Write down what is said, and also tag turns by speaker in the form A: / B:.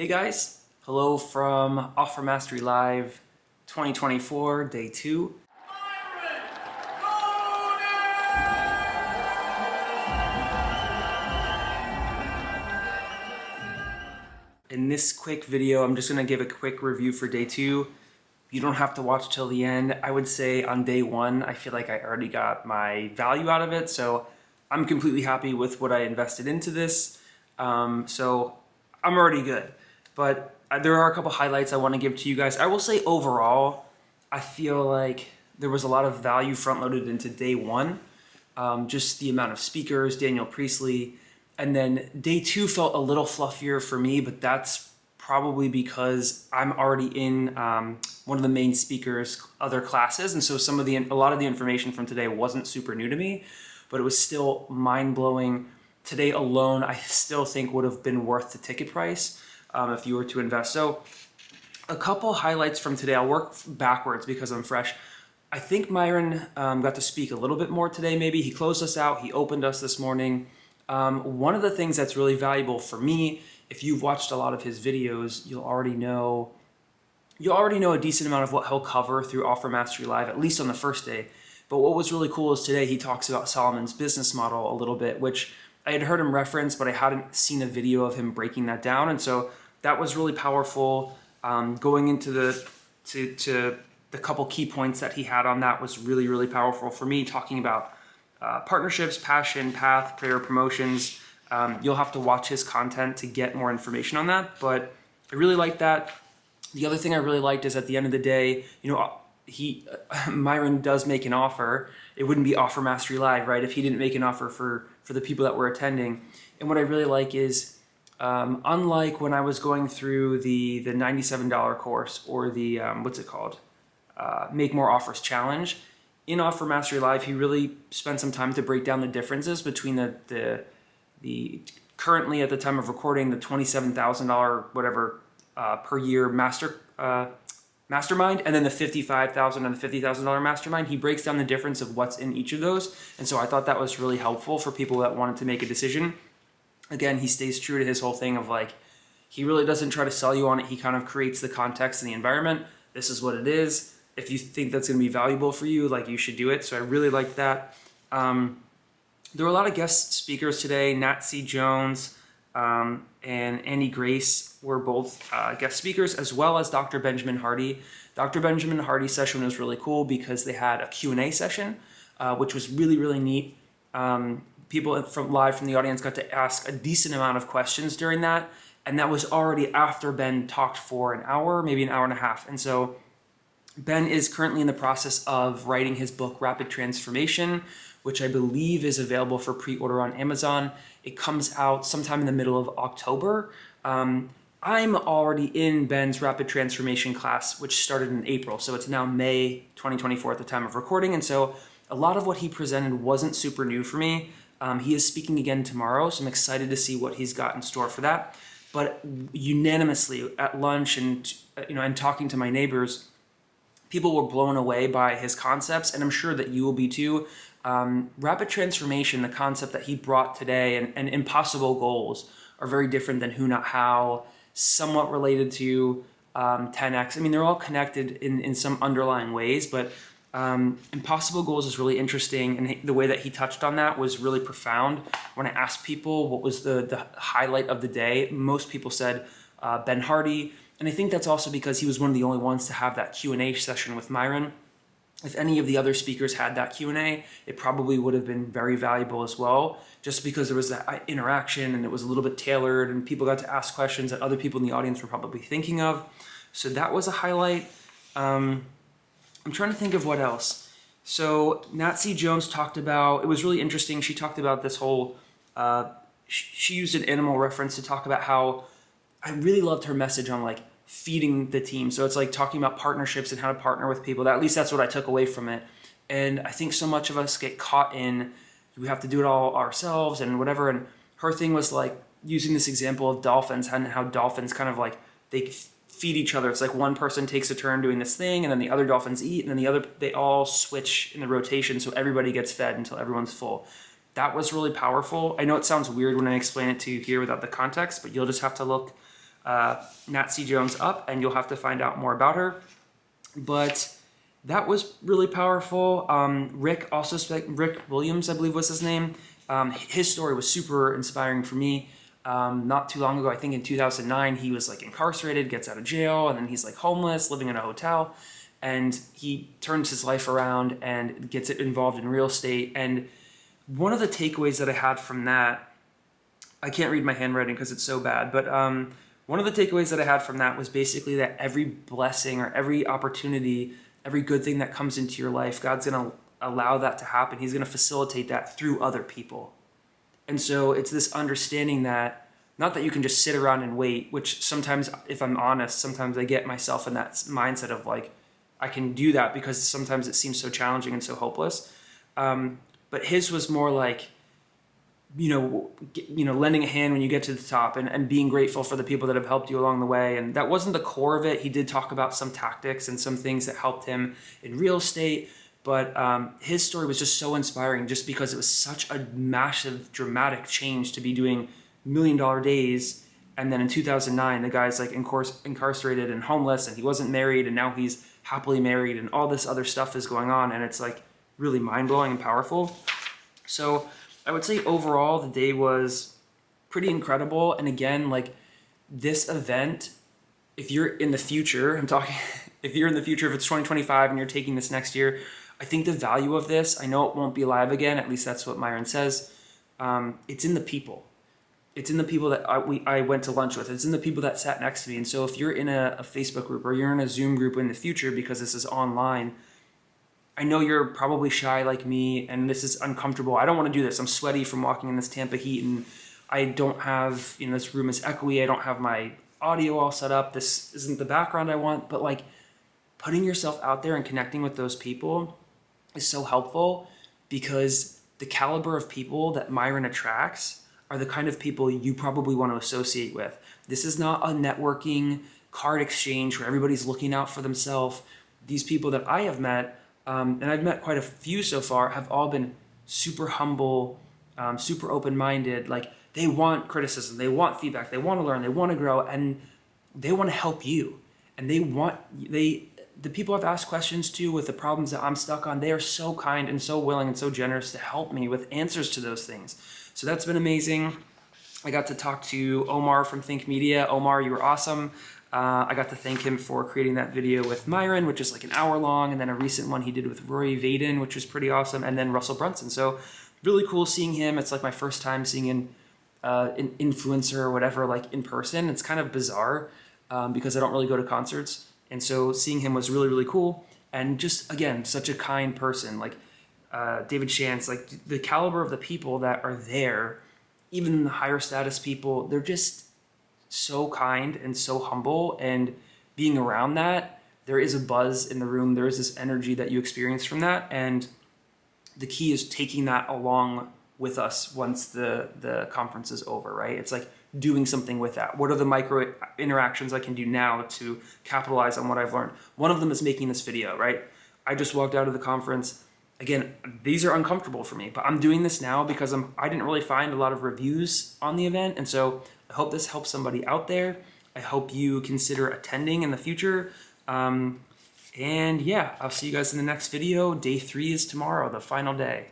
A: Hey guys, hello from Offer Mastery Live 2024, day 2.
B: Myron Golden!
A: In this quick video, I'm just going to give a quick review for day 2. You don't have to watch till the end. I would say on day 1, I feel like I already got my value out of it, so I'm completely happy with what I invested into this. So I'm already good. But there are a couple highlights I want to give to you guys. I will say overall, I feel like there was a lot of value front-loaded into day 1. Just the amount of speakers, Daniel Priestley. And then day 2 felt a little fluffier for me, but that's probably because I'm already in one of the main speakers' other classes. And so a lot of the information from today wasn't super new to me, but it was still mind-blowing. Today alone, I still think would have been worth the ticket price if you were to invest. So a couple highlights from today. I'll work backwards because I'm fresh. I think Myron got to speak a little bit more today maybe. He closed us out. He opened us this morning. One of the things that's really valuable for me, if you've watched a lot of his videos, you'll already know a decent amount of what he'll cover through Offer Mastery Live, at least on the first day. But what was really cool is today he talks about Solomon's business model a little bit, which I had heard him reference, but I hadn't seen a video of him breaking that down. And so that was really powerful. Going into the couple key points that he had on that was really, really powerful for me, talking about partnerships, passion, path, prayer, promotions. You'll have to watch his content to get more information on that, but I really like that. The other thing I really liked is at the end of the day, Myron does make an offer. It wouldn't be Offer Mastery Live, right, if he didn't make an offer for the people that were attending. And what I really like is, unlike when I was going through the $97 course or the, what's it called? Make More Offers Challenge. In Offer Mastery Live, he really spent some time to break down the differences between the currently at the time of recording, the $27,000 whatever per year mastermind, and then the $55,000 and the $50,000 mastermind. He breaks down the difference of what's in each of those, and so I thought that was really helpful for people that wanted to make a decision. Again, he stays true to his whole thing of like, he really doesn't try to sell you on it. He kind of creates the context and the environment. This is what it is. If you think that's going to be valuable for you, like, you should do it. So I really liked that. There were a lot of guest speakers today. Nat C. Jones and Annie Grace were both guest speakers, as well as Dr. Benjamin Hardy. Dr. Benjamin Hardy's session was really cool because they had a Q&A session, which was really, really neat. People live from the audience got to ask a decent amount of questions during that, and that was already after Ben talked for an hour, maybe an hour and a half. And so Ben is currently in the process of writing his book, Rapid Transformation, which I believe is available for pre-order on Amazon. It comes out sometime in the middle of October. I'm already in Ben's Rapid Transformation class, which started in April. So it's now May 2024 at the time of recording. And so a lot of what he presented wasn't super new for me. He is speaking again tomorrow, so I'm excited to see what he's got in store for that. But unanimously at lunch and talking to my neighbors, people were blown away by his concepts, and I'm sure that you will be too. Rapid transformation, the concept that he brought today, and impossible goals are very different than who, not how, somewhat related to 10x. I mean, they're all connected in some underlying ways, but impossible goals is really interesting, and the way that he touched on that was really profound. When I asked people what was the highlight of the day, most people said Ben Hardy. And I think that's also because he was one of the only ones to have that Q&A session with Myron. If any of the other speakers had that Q&A, it probably would have been very valuable as well, just because there was that interaction and it was a little bit tailored and people got to ask questions that other people in the audience were probably thinking of. So that was a highlight. I'm trying to think of what else. So Nat C. Jones talked about, it was really interesting, she talked about this whole, she used an animal reference to talk about how, I really loved her message on like feeding the team. So it's like talking about partnerships and how to partner with people. At least that's what I took away from it. And I think so much of us get caught in, we have to do it all ourselves and whatever. And her thing was like using this example of dolphins and how dolphins kind of like, they feed each other. It's like one person takes a turn doing this thing and then the other dolphins eat and then they all switch in the rotation so everybody gets fed until everyone's full. That was really powerful. I know it sounds weird when I explain it to you here without the context, but you'll just have to look Nat C Jones up, and you'll have to find out more about her. But that was really powerful. Rick Williams, I believe was his name. His story was super inspiring for me. Not too long ago, I think in 2009, he was like incarcerated, gets out of jail, and then he's like homeless, living in a hotel, and he turns his life around and gets involved in real estate. And one of the takeaways that I had from that, I can't read my handwriting because it's so bad, but one of the takeaways that I had from that was basically that every blessing or every opportunity, every good thing that comes into your life, God's going to allow that to happen. He's going to facilitate that through other people. And so it's this understanding that, not that you can just sit around and wait, which sometimes, if I'm honest, sometimes I get myself in that mindset of like, I can do that because sometimes it seems so challenging and so hopeless. But his was more like, lending a hand when you get to the top and being grateful for the people that have helped you along the way. And that wasn't the core of it. He did talk about some tactics and some things that helped him in real estate. But his story was just so inspiring just because it was such a massive, dramatic change to be doing $1 million days. And then in 2009, the guy's like incarcerated and homeless, and he wasn't married, and now he's happily married, and all this other stuff is going on. And it's like really mind-blowing and powerful. So I would say overall, the day was pretty incredible. And again, like this event, if you're in the future, if you're in the future, if it's 2025 and you're taking this next year, I think the value of this, I know it won't be live again, at least that's what Myron says. It's in the people. It's in the people that I went to lunch with. It's in the people that sat next to me. And so if you're in a Facebook group or you're in a Zoom group in the future, because this is online, I know you're probably shy like me, and this is uncomfortable. I don't want to do this. I'm sweaty from walking in this Tampa heat, and I don't have, this room is echoey. I don't have my audio all set up. This isn't the background I want, but like putting yourself out there and connecting with those people is so helpful, because the caliber of people that Myron attracts are the kind of people you probably want to associate with. This is not a networking card exchange where everybody's looking out for themselves. These people that I have met, and I've met quite a few so far, have all been super humble, super open-minded. Like they want criticism, they want feedback, they want to learn, they want to grow, and they want to help you. And the people I've asked questions to with the problems that I'm stuck on, they are so kind and so willing and so generous to help me with answers to those things. So that's been amazing. I got to talk to Omar from Think Media. Omar, you were awesome. I got to thank him for creating that video with Myron, which is like an hour long, and then a recent one he did with Rory Vaden, which was pretty awesome, and then Russell Brunson. So really cool seeing him. It's like my first time seeing an influencer or whatever like in person. It's kind of bizarre because I don't really go to concerts. And so seeing him was really, really cool. And just, again, such a kind person. Like David Shantz, like the caliber of the people that are there, even the higher status people, they're just so kind and so humble. And being around that, there is a buzz in the room. There is this energy that you experience from that. And the key is taking that along with us once the conference is over, right? It's like doing something with that. What are the micro interactions I can do now to capitalize on what I've learned? One of them is making this video, right? I just walked out of the conference. Again, these are uncomfortable for me, but I'm doing this now because I didn't really find a lot of reviews on the event. And so I hope this helps somebody out there. I hope you consider attending in the future. And yeah, I'll see you guys in the next video. Day 3 is tomorrow, the final day.